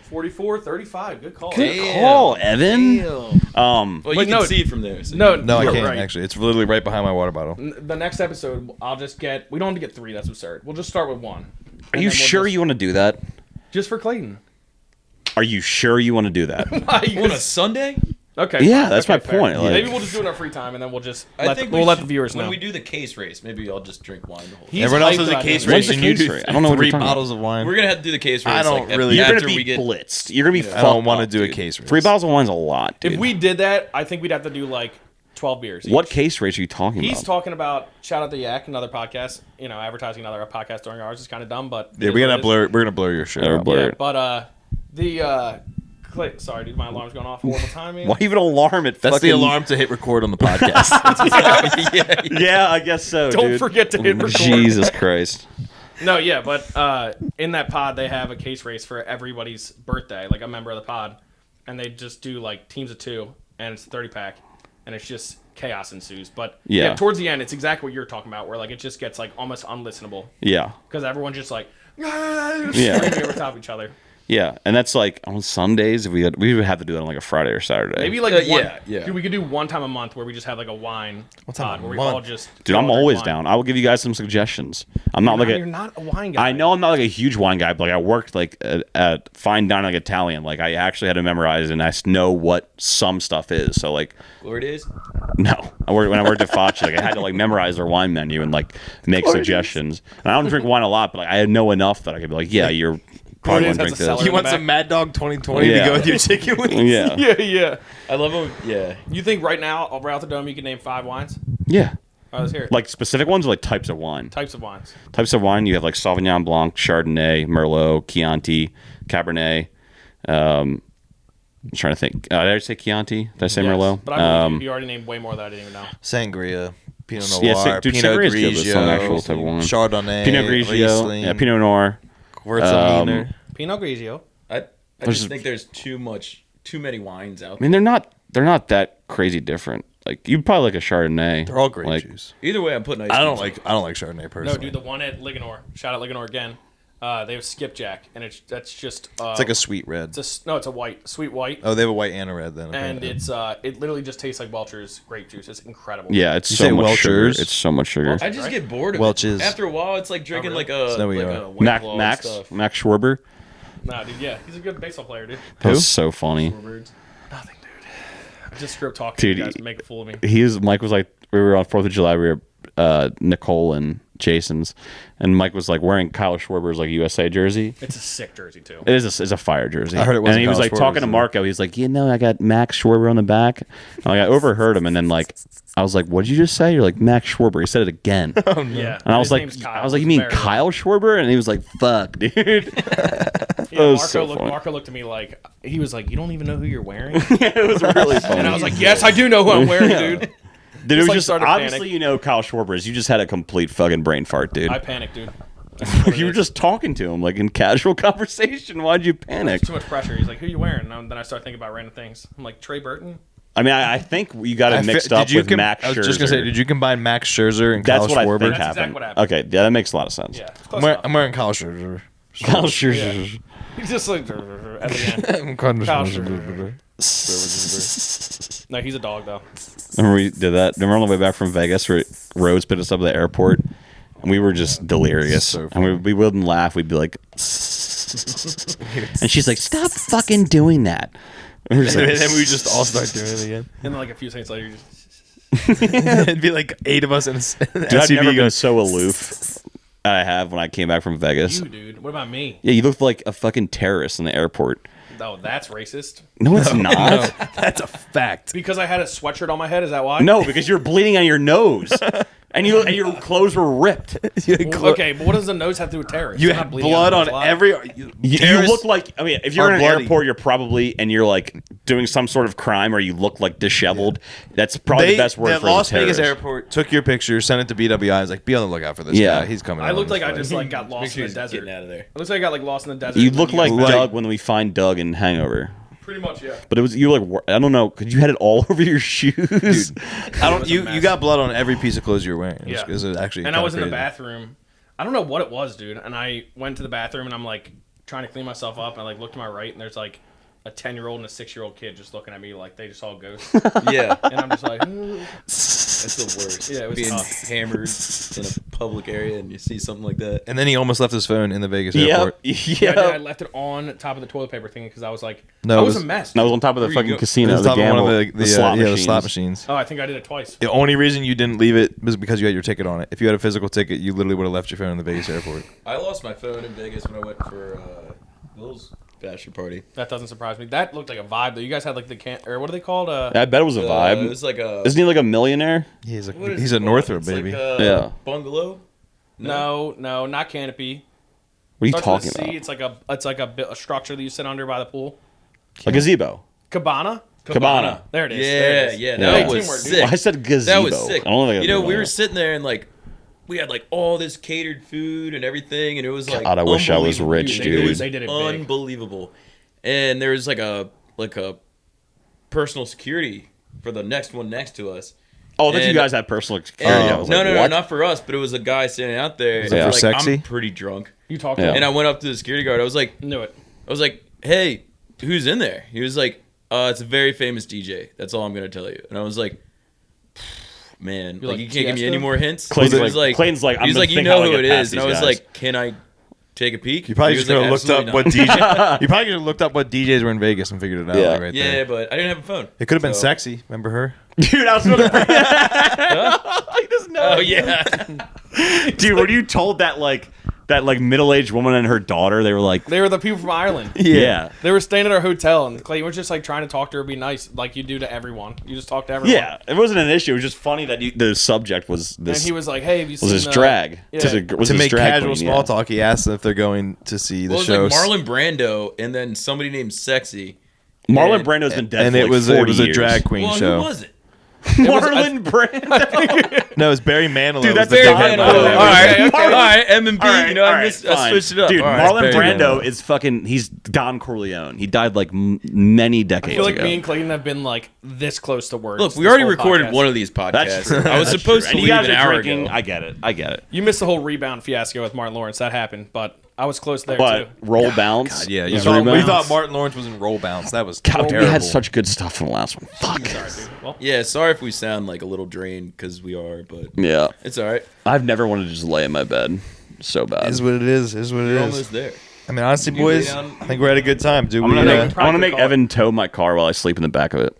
44, 35. Good call. Good Damn. call, Evan. Well, you Wait, can no. see it from there. So No, No, I you're can't right. actually. It's literally right behind my water bottle. The next episode, I'll just get. We don't have to get 3. That's absurd. We'll just start with 1. Are you sure you want to do that? Just for Clayton. Are you sure you want to do that? on a Sunday, Okay. Yeah, fine. that's Okay, my fair. point, like- Maybe we'll just do it in our free time, and then we'll just I let think we'll let should- the viewers when know. we do the case race. Maybe I'll just drink wine the whole. He's Everyone else hyped has a about case doing race, When's the and you case do race? I don't know what 3 you're talking bottles of wine. We're gonna have to do the case race. I don't like, really- You're after gonna be we get. blitzed. You're gonna be. I fucked don't want to up, do a dude. case race. 3 bottles of wine's a lot, dude. If we did that, I think we'd have to do like 12 beers. What each. case race are you talking He's about? talking about shout out to Yak, another podcast. You know, advertising another podcast during ours is kind of dumb, but Yeah, we're gonna blur your shit. Yeah, we're out. blur- Yeah, but click. Sorry, dude, my alarm's going off. Horrible timing. Why even alarm it? That's the fucking- alarm to hit record on the podcast. yeah, Yeah, I guess so. Don't dude. forget to hit record. Jesus Christ. No, yeah, but in that pod they have a case race for everybody's birthday, like a member of the pod, and they just do like teams of 2, and it's a 30-pack, and it's just chaos ensues. But Yeah. towards the end, it's exactly what you're talking about, where like it just gets like almost unlistenable Yeah. because everyone's just like Yeah. screaming over top of each other. Yeah, and that's like on Sundays. If we would have to do that on like a Friday or Saturday. Maybe like yeah, yeah. Dude, we could do one time a month where we just have like a wine time pod a where we month? all just. Dude, I'm drink always wine. down. I will give you guys some suggestions. I'm not like You're a. not a wine guy. I know I'm not like a huge wine guy, but like I worked like at fine dining like Italian. Like I actually had to memorize and I know what some stuff is. So like Glory days. no, when I worked at Facci, like I had to like memorize their wine menu and like make suggestions. And I don't drink wine a lot, but like I know enough that I could be like, yeah, you're probably Days want to has drink a this. cellar. You want Back. some Mad Dog 2020 Yeah. to go with your chicken wings? Yeah, Yeah, yeah. I love them. Yeah. You think right now, right out the dome, you can name 5 wines? yeah. All right, let's hear it. Like specific ones or like types of wine. Types of wines. Types of wine, you have like Sauvignon Blanc, Chardonnay, Merlot, Chianti, Cabernet. I'm trying to think. Did I say Chianti? Did I say Yes, Merlot? But I believe you already named way more that I didn't even know. Sangria, Pinot Noir, Yeah, dude, Pinot Sangria is good with some actual Grigio, type of wine. Chardonnay, Pinot Grigio, Riesling, yeah, Pinot Noir. Gewürztraminer. Pinot Grigio. I just think there's too many wines out I there. mean, they're not that crazy different. Like you'd probably like a Chardonnay. They're all grape like, juice. Either way, I'm putting ice. I don't cubes like Chardonnay No, personally. dude, the one at Ligonor. Shout out Ligonor again. They have Skipjack, and that's just. it's like a sweet red. it's a white, sweet white, Oh, they have a white and a red then. and apparently. it's it literally just tastes like Welch's grape juice. It's incredible. yeah, it's You so say much sugar. Welchers? It's so much sugar. Welchers. I just Right? get bored of Welch's. it. After a while, it's like drinking really? like a Snowy like Yard. a White Claw and Max stuff. Schwarber. Nah, dude, yeah, he's a good baseball player, dude. That was so funny. Nothing, dude. I just grew up talking Dude, to you guys to make a fool of me. Mike was like, we were on 4th of July. We were Nicole and Jason's, and Mike was like wearing Kyle Schwarber's like USA jersey. It's a sick jersey too. It is it's a fire jersey. I heard it wasn't and he was Kyle like talking to Schwarber's, Marco. He's like, I got Max Schwarber on the back. And like, I overheard him, and then like I was like, what did you just say? You're like Max Schwarber. He said it again. Yeah, And I was his like, name's Kyle. I was like, you mean Very- Kyle Schwarber? And he was like, fuck, dude. Yeah, was Marco, so funny. Marco looked at me like he was like, you don't even know who you're wearing. It was really funny. And I was like, yes, I do know who I'm wearing, dude. Dude, it was like, just started obviously panic. you know Kyle Schwarber is. You just had a complete fucking brain fart, dude. I panicked, dude. That's what it You were is. just talking to him like in casual conversation. Why'd you panic? Too much pressure. He's like, who you wearing? And then I start thinking about random things. I'm like, Trey Burton. I mean, I think you got it mixed up with Max Scherzer. I was just gonna say, did you combine Max Scherzer and That's Kyle what I Schwarber? think That's happened. exactly what happened. Okay, yeah, that makes a lot of sense. Yeah, it's close enough. I'm wearing Kyle Scherzer. Kyle Scherzer. He's just like at the end. I'm Kyle Kyle Scherzer. No, he's a dog though. Remember we did that? Remember on the way back from Vegas where Rhodes picked us up at the airport? And we were just delirious. So and we wouldn't laugh. We'd be like... and she's like, stop fucking doing that. And we're just And like, then we would just all start doing it again. And then like a few seconds later, you just It'd be like 8 of us in an Dude, I've never SUV been so aloof. I have when I came back from Vegas. you, dude. What about me? Yeah, you looked like a fucking terrorist in the airport. Oh, that's racist. No, it's not. That's a fact. Because I had a sweatshirt on my head. Is that why? No, because you're bleeding on your nose. And your clothes were ripped. Well, okay, but what does the nose have to do with terrorists? You I'm not had bleeding blood out on of my every. You look like, I mean, if you're are in an bloody. airport, you're probably, and you're like doing some sort of crime or you look like disheveled. That's probably the best word the for Las a Vegas terrorist. airport took your picture, sent it to BWI. I was like, be on the lookout for this Yeah. guy. He's coming. I on looked this like I flight. just like got Make lost sure in he's the desert. getting out of there. It looks like I got like lost in the desert. You and look then like Like- Doug when we find Doug in Hangover. pretty much, yeah. But it was, you were like, I don't know, because you had it all over your shoes. Dude, I don't. was a You mess. got blood on every piece of clothes you were wearing. It was, Yeah. it was actually. And I kinda was in the crazy. bathroom. I don't know what it was, dude. And I went to the bathroom and I'm like trying to clean myself up. And I like looked to my right and there's like a 10-year-old and a 6-year-old kid just looking at me like they just saw ghosts. Yeah, And I'm just like, "Ooh." that's the worst. Yeah, it was being tough. hammered in a public area and you see something like that. And then he almost left his phone in the Vegas airport. Yep. Yeah, I did. I Yep. left it on top of the toilet paper thing because I was like, No, I it was was- a mess. And I was dude. on top of the Where you fucking go- It casino, was the top of gamble, one of the slot yeah, the machines. slot machines. Oh, I think I did it twice. The only reason you didn't leave it was because you had your ticket on it. If you had a physical ticket, you literally would have left your phone in the Vegas airport. I lost my phone in Vegas when I went for Will's bachelor party. That doesn't surprise me. That looked like a vibe though. You guys had like the or what are they called? I bet it was a It vibe. was like a. Isn't he like a millionaire? He's a what is he's it a called? Northrop It's baby. Like a Yeah. bungalow. No, not canopy. What are you Starts talking with a C. about? It's like a structure that you sit under by the pool. A gazebo. Cabana. Cabana. There it is. Yeah, There it is. yeah, Yeah. that Great was teamwork, dude. sick. Well, I said gazebo. That was sick. I don't think I You know, did we that. were sitting there and like we had like all this catered food and everything, and it was like God, I wish I was unbelievable. rich, Dude, dude. It was They did it big. unbelievable. And there was like a personal security for the next one next to us. Oh, that you And- guys had personal security. I was no, like, no, what? not for us, but it was a guy standing out there. it and for like, sexy? I'm pretty drunk, You talked Yeah. to him. and I went up to the security guard. I was like, Knew it. "Hey, who's in there?" He was like, "It's a very famous DJ. That's all I'm gonna tell you." And I was like, "Man, You're like, like, you can't give me Tiesto? any more hints." Clayton's He like- was like, Clayton's like, I'm he's gonna like, you think know how to who get it past is, and I these was guys. like, "Can I take a peek?" You probably He just was could like, have looked up what "Absolutely not." DJ. You probably could have looked up what DJs were in Vegas and figured it out Yeah. like, right Yeah, there. but I didn't have a phone. It could have been So- sexy. Remember her? Dude, I was gonna bring He doesn't know. Oh yeah. Dude, were you told that like middle-aged woman and her daughter, they were like, They were the people from Ireland. yeah. They were staying at our hotel, and Clayton was just like trying to talk to her, be nice, like you do to everyone. You just talk to everyone. Yeah, it wasn't an issue. It was just funny that the subject was this. And he was like, "Hey, have you seen was this the drag? Yeah. Was To this make drag casual queen, small yeah. talk, he asked them if they're going to see the Well, it was show. like Marlon Brando and then somebody named Sexy. Marlon And- Brando's been dead and for it like was 40 it was a years. drag queen Well, show. who was it? Marlon Brando. No, it was Barry Manilow. Dude, was that's the Barry big Manilow. headliner. All right, okay, okay. all right, M&B. All right, You know, all I right, I switched it up. Dude, All right, Marlon Barry Brando is fucking. He's Don Corleone. He died like many I decades feel like ago. me and Clayton have been like this close to words. Look, we this already whole recorded podcast. one of these podcasts. That's true. I was That's supposed true. to And leave you guys an are hour drinking. ago. I get it. I get it. You missed the whole rebound fiasco with Martin Lawrence. That happened, but I was close there But too. roll bounce. God, yeah, was you a thought, we rebound? thought Martin Lawrence was in roll bounce. That was God, terrible. we had such good stuff in the last one. Fuck. Sorry, dude. Well, Yeah, sorry if we sound like a little drained because we are, but Yeah. it's all right. I've never wanted to just lay in my bed so bad. Is what it is. Is what it We're is. almost there. I mean, honestly, You lay boys, down- I think we're at a good time. Do I'm we? gonna Yeah, make, we probably I want to could make call it. Evan tow my car while I sleep in the back of it.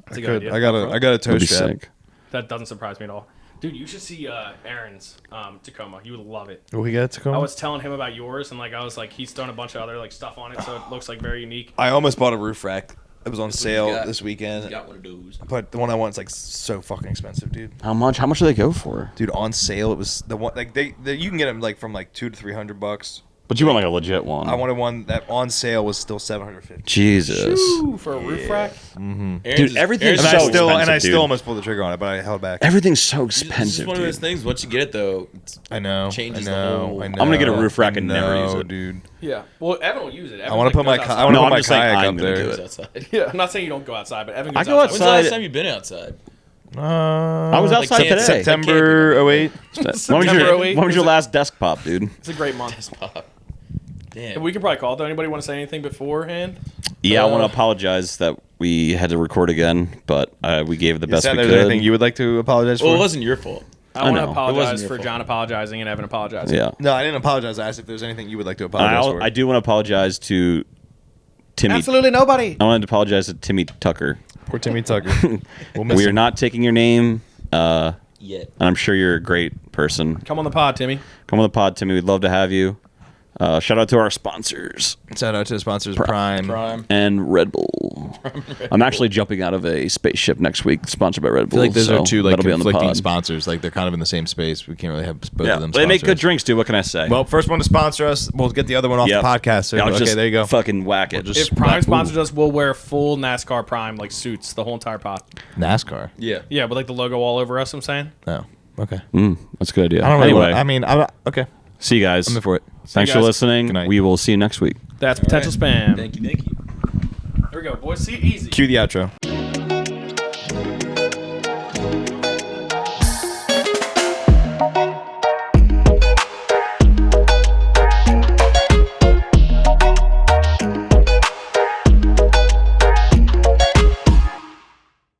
that's a good Good. idea. I got a That'd toe be strap. sick. That doesn't surprise me at all. Dude, you should see Aaron's Tacoma. You would love it. What we got to come? I was telling him about yours, and like I was like, he's done a bunch of other like stuff on it, so it looks like very unique. I almost bought a roof rack. It was on what he's sale got. this weekend. Got one of those. But the one I want is like so fucking expensive, dude. How much? How much do they go for? Dude, on sale it was the one like they you can get them like from like $200 to $300. But you want like a legit one. I wanted one that on sale was still $750. Jesus. Ooh, for a roof rack. Dude, everything's And so I still expensive, dude. almost pulled the trigger on it, but I held back. Everything's so It's expensive, just one of those dude. things. Once you get it, though, I know. Changes I the know. whole- I know. I'm gonna get a roof rack and I never use know, it. dude. Yeah. Well, Evan will use it. Evan, I want to put my goes I outside. want to No, put I'm my just saying kayak I'm up gonna there. do goes it. outside. Yeah, I'm not saying you don't go outside, but Evan goes I go When's the outside. last time you've been outside? I was outside can't- today. September 08. When was September your, 08? when was your last desk pop, dude? It's a great month. Damn. We could probably call it, though. Anybody want to say anything beforehand? Yeah, I want to apologize that we had to record again, but we gave the best Is we there could. anything you would like to apologize Well, for? it wasn't your fault. I want to know. It apologize wasn't your for fault. John apologizing and Evan apologizing. Yeah. No, I didn't apologize. I asked if there's anything you would like to And apologize for. I do want to apologize to Timmy. Absolutely nobody. I wanted to apologize to Timmy Tucker. Poor Timmy Tucker. We'll miss We are him. not taking your name, and Yet. I'm sure you're a great person. Come on the pod, Timmy. Come on the pod, Timmy. We'd love to have you. Shout out to our sponsors Shout out to the sponsors, Prime. Prime. and Red Bull. I'm actually jumping out of a spaceship next week, sponsored by Red I Bull. feel like those so are two like that'll be on the conflicting pod. sponsors. Like they're kind of in the same space. We can't really have both Yeah, of them. they make sponsor good us. drinks, dude. What can I say? Well, first one to sponsor us, we'll get the other one off Yep. the podcast. So, Yeah, I'll okay, just there you go. Fucking whack it. just- If Prime Ooh. sponsors us, we'll wear full NASCAR Prime like suits the whole entire pod. NASCAR. Yeah. Yeah, with like the logo all over us. I'm saying. Oh, okay. That's a good idea. I don't really anyway, want, I mean, I'm okay. see you guys. I'm in for it. Thanks you for guys. listening. Good night. We will see you next week. That's potential spam. Thank you. Thank you. There we go, boys. See, easy. Cue the outro.